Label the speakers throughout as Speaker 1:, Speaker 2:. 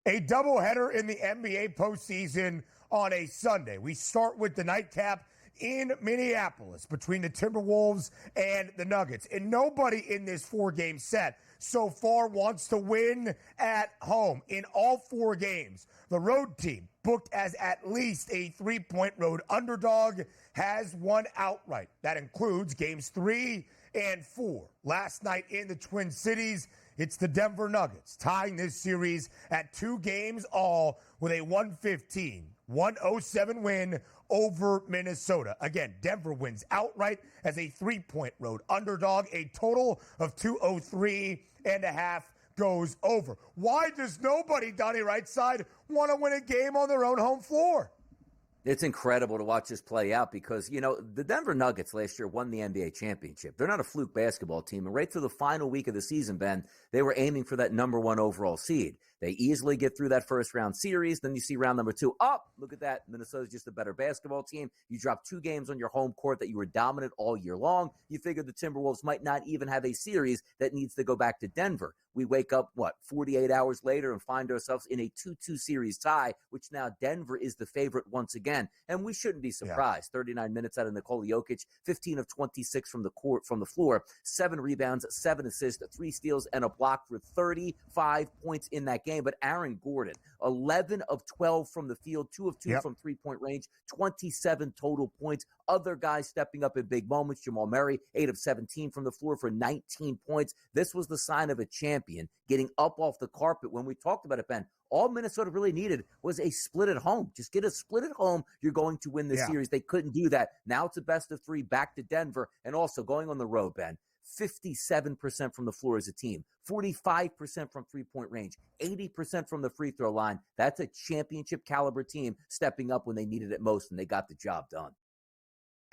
Speaker 1: A doubleheader in the NBA postseason on a Sunday. We start with the nightcap in Minneapolis between the Timberwolves and the Nuggets. And nobody in this four-game set so far wants to win at home. In all four games, the road team, booked as at least a three-point road underdog, has won outright. That includes games 3 and 4. Last night in the Twin Cities, it's the Denver Nuggets tying this series at 2 games all with a 115-107 win over Minnesota. Again, Denver wins outright as a 3-point road underdog. A total of 203.5 goes over. Why does nobody, Donnie Rightside, want to win a game on their own home floor?
Speaker 2: It's incredible to watch this play out because, the Denver Nuggets last year won the NBA championship. They're not a fluke basketball team. And right through the final week of the season, Ben, they were aiming for that number 1 overall seed. They easily get through that first round series. Then you see round number 2. Look at that. Minnesota's just a better basketball team. You drop 2 games on your home court that you were dominant all year long. You figured the Timberwolves might not even have a series that needs to go back to Denver. We wake up, 48 hours later and find ourselves in a 2-2 series tie, which now Denver is the favorite once again. And we shouldn't be surprised. 39 minutes out of Nikola Jokic, 15 of 26 from the floor, 7 rebounds, 7 assists, 3 steals, and a block for 35 points in that game. But Aaron Gordon, 11 of 12 from the field, 2 of 2 from three-point range, 27 total points. Other guys stepping up in big moments. Jamal Murray, 8 of 17 from the floor for 19 points. This was the sign of a champion getting up off the carpet. When we talked about it, Ben, all Minnesota really needed was a split at home. Just get a split at home. You're going to win this series. They couldn't do that. Now it's a best of 3 back to Denver. And also going on the road, Ben, 57% from the floor as a team, 45% from three-point range, 80% from the free throw line. That's a championship caliber team stepping up when they needed it most, and they got the job done.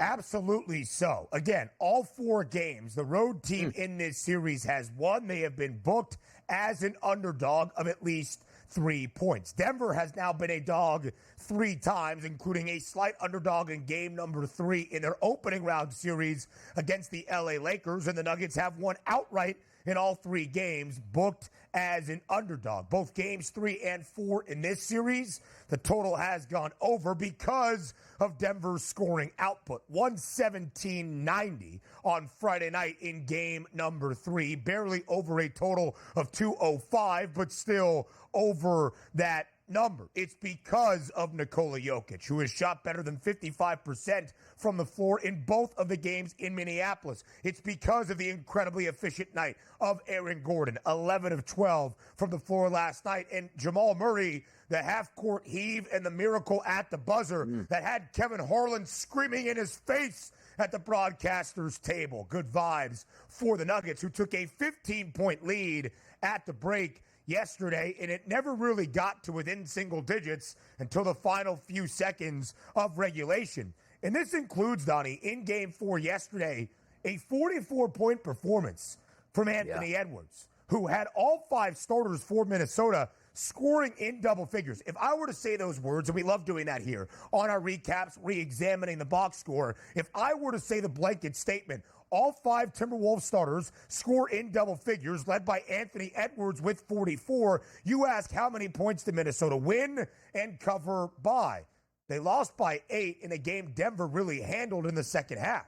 Speaker 1: Absolutely so. Again, all 4 games, the road team in this series has won. They have been booked as an underdog of at least 3 points. Denver has now been a dog 3 times, including a slight underdog in game number 3 in their opening round series against the LA Lakers, and the Nuggets have won outright in all 3 games, booked as an underdog. Both games 3 and 4 in this series, the total has gone over because of Denver's scoring output. 117-90 on Friday night in game number 3, barely over a total of 205, but still over that number. It's because of Nikola Jokic, who has shot better than 55% from the floor in both of the games in Minneapolis. It's because of the incredibly efficient night of Aaron Gordon, 11 of 12 from the floor last night, and Jamal Murray, the half-court heave and the miracle at the buzzer that had Kevin Harlan screaming in his face at the broadcaster's table. Good vibes for the Nuggets, who took a 15-point lead at the break yesterday, and it never really got to within single digits until the final few seconds of regulation. And this includes, Donnie, in Game 4 yesterday, a 44-point performance from Anthony Edwards, who had all 5 starters for Minnesota scoring in double figures. If I were to say those words, and we love doing that here on our recaps, re-examining the box score, if I were to say the blanket statement, all 5 Timberwolves starters score in double figures, led by Anthony Edwards with 44. You ask, how many points did Minnesota win and cover by? They lost by 8 in a game Denver really handled in the second half.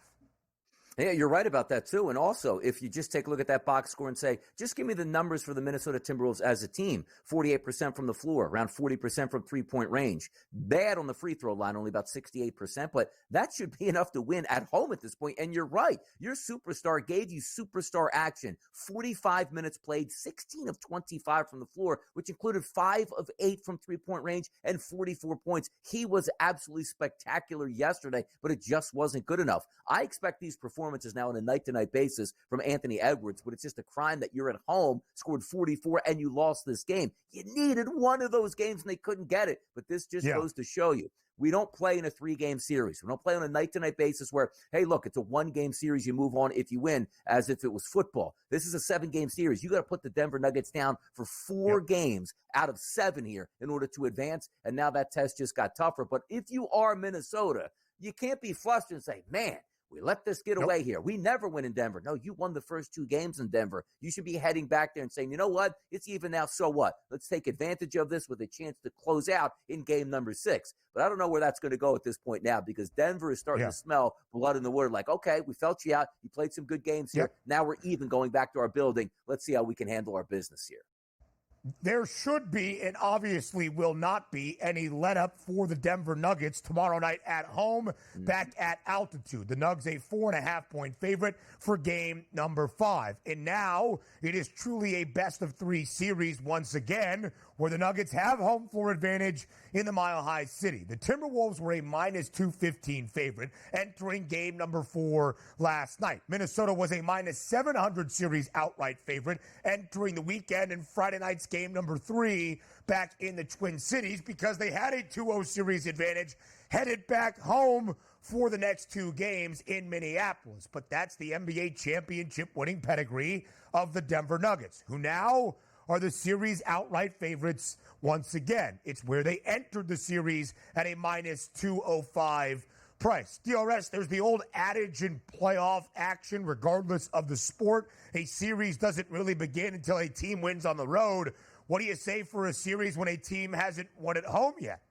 Speaker 2: Yeah, you're right about that, too. And also, if you just take a look at that box score and say, just give me the numbers for the Minnesota Timberwolves as a team, 48% from the floor, around 40% from three-point range. Bad on the free throw line, only about 68%, but that should be enough to win at home at this point. And you're right. Your superstar gave you superstar action. 45 minutes played, 16 of 25 from the floor, which included 5 of 8 from three-point range and 44 points. He was absolutely spectacular yesterday, but it just wasn't good enough. I expect these performances now on a night-to-night basis from Anthony Edwards, but it's just a crime that you're at home, scored 44, and you lost this game. You needed one of those games, and they couldn't get it. But this just goes to show you, we don't play in a 3-game series. We don't play on a night-to-night basis where, hey, look, it's a 1-game series. You move on if you win, as if it was football. This is a 7-game series. You got to put the Denver Nuggets down for 4 games out of 7 here in order to advance, and now that test just got tougher. But if you are Minnesota, you can't be flustered and say, man, We let this get away here. We never win in Denver. No, you won the first 2 games in Denver. You should be heading back there and saying, you know what? It's even now, so what? Let's take advantage of this with a chance to close out in game number 6. But I don't know where that's going to go at this point now, because Denver is starting to smell blood in the water. Like, okay, we felt you out. You played some good games here. Now we're even going back to our building. Let's see how we can handle our business here.
Speaker 1: There should be, and obviously will not be, any let-up for the Denver Nuggets tomorrow night at home, back at altitude. The Nugs a 4.5-point favorite for game number 5. And now it is truly a best-of-3 series once again, where the Nuggets have home floor advantage in the Mile High City. The Timberwolves were a minus 215 favorite entering game number 4 last night. Minnesota was a minus 700 series outright favorite entering the weekend and Friday night's game number 3 back in the Twin Cities, because they had a 2-0 series advantage headed back home for the next 2 games in Minneapolis. But that's the NBA championship winning pedigree of the Denver Nuggets, who now are the series outright favorites once again. It's where they entered the series at a minus 205 price. DRS, there's the old adage in playoff action, regardless of the sport, a series doesn't really begin until a team wins on the road. What do you say for a series when a team hasn't won at home yet?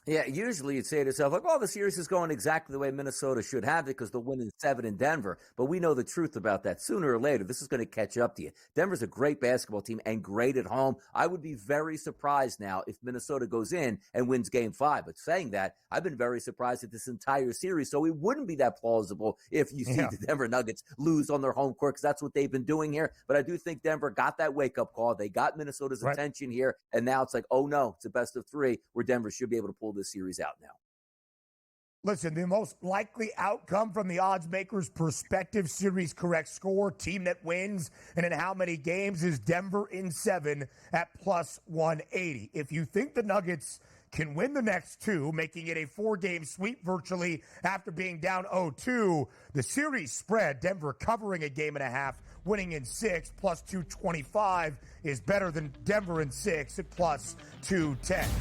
Speaker 2: Yeah, usually you'd say to yourself, like, oh, the series is going exactly the way Minnesota should have it because they'll win in 7 in Denver. But we know the truth about that. Sooner or later, this is going to catch up to you. Denver's a great basketball team and great at home. I would be very surprised now if Minnesota goes in and wins game 5. But saying that, I've been very surprised at this entire series. So it wouldn't be that plausible if you see the Denver Nuggets lose on their home court, because that's what they've been doing here. But I do think Denver got that wake-up call. They got Minnesota's attention here. And now it's like, oh, no, it's a best of 3 where Denver should be able to pull this series out now.
Speaker 1: Listen, the most likely outcome from the odds makers' perspective, series correct score, team that wins, and in how many games, is Denver in 7 at plus 180. If you think the Nuggets can win the next 2, making it a 4-game sweep virtually after being down 0-2, the series spread, Denver covering a game and a half, winning in 6, plus 225, is better than Denver in 6 at plus 210.